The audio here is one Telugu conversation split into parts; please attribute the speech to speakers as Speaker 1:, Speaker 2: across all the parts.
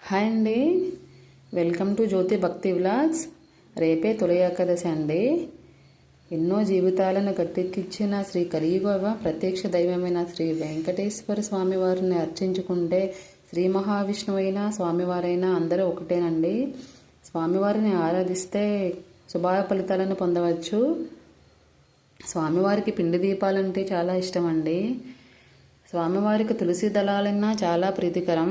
Speaker 1: హాయ్ అండి, వెల్కమ్ టు జ్యోతి భక్తి వ్లాగ్స్. రేపే తొలి ఏకాదశి అండి. ఎన్నో జీవితాలను గట్టెక్కించిన శ్రీ కలియుగ ప్రత్యక్ష దైవమైన శ్రీ వెంకటేశ్వర స్వామివారిని అర్చించుకుంటే శ్రీ మహావిష్ణువైన స్వామివారైనా అందరూ ఒకటేనండి. స్వామివారిని ఆరాధిస్తే శుభ ఫలితాలను పొందవచ్చు. స్వామివారికి పిండి దీపాలంటే చాలా ఇష్టం అండి. స్వామివారికి తులసి దళాలన్నా చాలా ప్రీతికరం.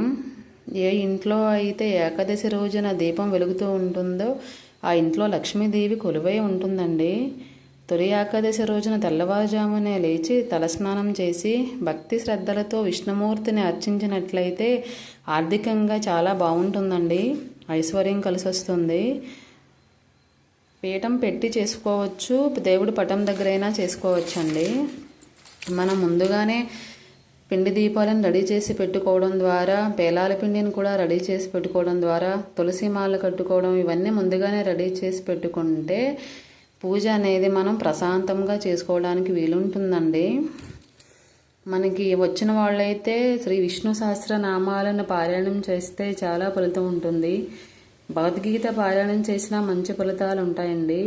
Speaker 1: ఏ ఇంట్లో అయితే ఏకాదశి రోజున దీపం వెలుగుతూ ఉంటుందో ఆ ఇంట్లో లక్ష్మీదేవి కొలువై ఉంటుందండి. తొలి ఏకాదశి రోజున తెల్లవారుజామునే లేచి తలస్నానం చేసి భక్తి శ్రద్ధలతో విష్ణుమూర్తిని అర్చించినట్లయితే ఆర్థికంగా చాలా బాగుంటుందండి. ఐశ్వర్యం కలిసి వస్తుంది. పీఠం పెట్టి చేసుకోవచ్చు, దేవుడి పటం దగ్గరైనా చేసుకోవచ్చు అండి. మనం ముందుగానే పిండి దీపాలను రెడీ చేసి పెట్టుకోవడం ద్వారా, పేలాల పిండిని కూడా రెడీ చేసి పెట్టుకోవడం ద్వారా, తులసి మాల కట్టుకోవడం, ఇవన్నీ ముందుగానే రెడీ చేసి పెట్టుకుంటే పూజ అనేది మనం ప్రశాంతంగా చేసుకోవడానికి వీలుంటుందండి. మనకి వచ్చిన వాళ్ళైతే శ్రీ విష్ణు సహస్రనామాలను పారాయణం చేస్తే చాలా ఫలితం ఉంటుంది. భగవద్గీత పారాయణం చేసినా మంచి ఫలితాలు ఉంటాయండి.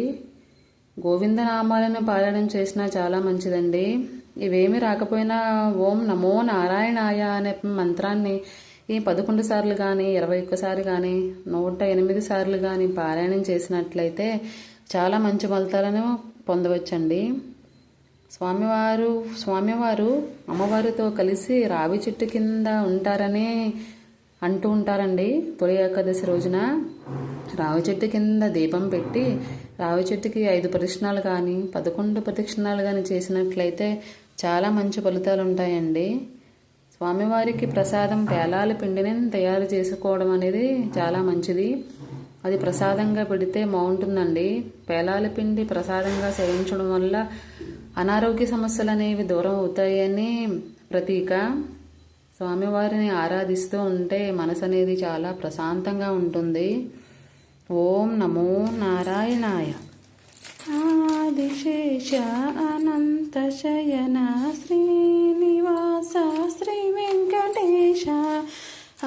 Speaker 1: గోవిందనామాలను పారాయణం చేసినా చాలా మంచిదండి. ఇవేమి రాకపోయినా ఓం నమో నారాయణాయ అనే మంత్రాన్ని 11 సార్లు కానీ 21 సార్లు కానీ 108 సార్లు కానీ పారాయణం చేసినట్లయితే చాలా మంచి ఫలితాలను పొందవచ్చండి. స్వామివారు అమ్మవారితో కలిసి రావి చెట్టు కింద ఉంటారని అంటూ ఉంటారండి. తొలి ఏకాదశి రోజున రావి చెట్టు కింద దీపం పెట్టి రావి చెట్టుకి 5 ప్రదక్షిణాలు కానీ 11 ప్రదక్షిణాలు కానీ చేసినట్లయితే చాలా మంచి ఫలితాలు ఉంటాయండి. స్వామివారికి ప్రసాదం పేలాల పిండిని తయారు చేసుకోవడం అనేది చాలా మంచిది. అది ప్రసాదంగా పెడితే బాగుంటుందండి. పేలాల పిండి ప్రసాదంగా సేవించడం వల్ల అనారోగ్య సమస్యలు అనేవి దూరం అవుతాయని ప్రతీక. స్వామివారిని ఆరాధిస్తూ ఉంటే మనసు అనేది చాలా ప్రశాంతంగా ఉంటుంది. ఓం నమో నారాయణాయ. ఆదిశేష అనంత శయన శ్రీనివాస శ్రీ వెంకటేశ.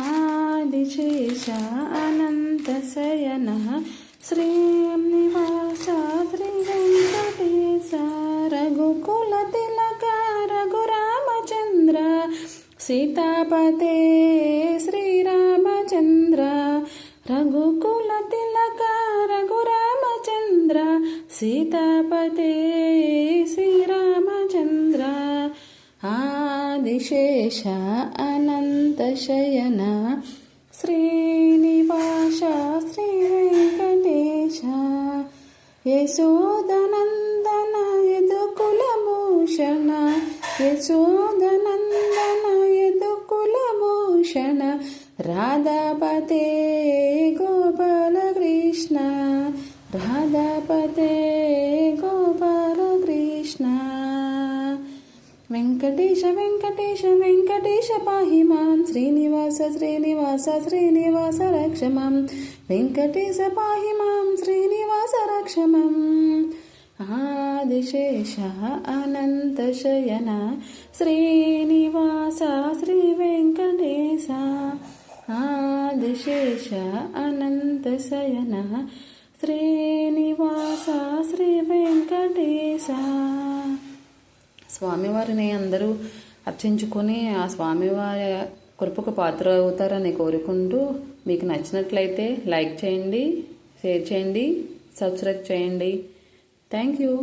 Speaker 1: ఆదిశేష అనంత శయన శ్రీనివాస శ్రీ వెంకటేశ. రఘుకుల తిలక రఘురామచంద్ర సీతాపతే శ్రీరామచంద్ర. రఘుకుల తిలక రఘురామచంద్ర సీతాపతే శ్రీరామచంద్ర. ఆదిశేష అనంత శయన శ్రీనివాస శ్రీ వెంకటేశ. యశోదనందన యదుకులభూషణ యశోదనందన యదుకులభూషణ. రాధాపతే గోపాల కృష్ణ రాధాపతే గోపాల కృష్ణ. వెంకటేశ వెంకటేశ వెంకటేశ పాహి మాం. శ్రీనివాస శ్రీనివాస శ్రీనివాస రక్ష మాం. వెంకటేశ పాహి మాం శ్రీనివాస రక్ష మాం. ఆదిశేష అనంత శయన శ్రీనివాస శ్రీ వెంకటేశ. ఆదిశేష అనంత శయన శ్రీనివాస శ్రీ వెంకటేశ. స్వామివారిని అందరూ అర్చించుకొని ఆ స్వామివారి కృపకు పాత్ర అవుతారని కోరుకుంటూ, మీకు నచ్చినట్లయితే లైక్ చేయండి, షేర్ చేయండి, సబ్స్క్రైబ్ చేయండి. Thank you.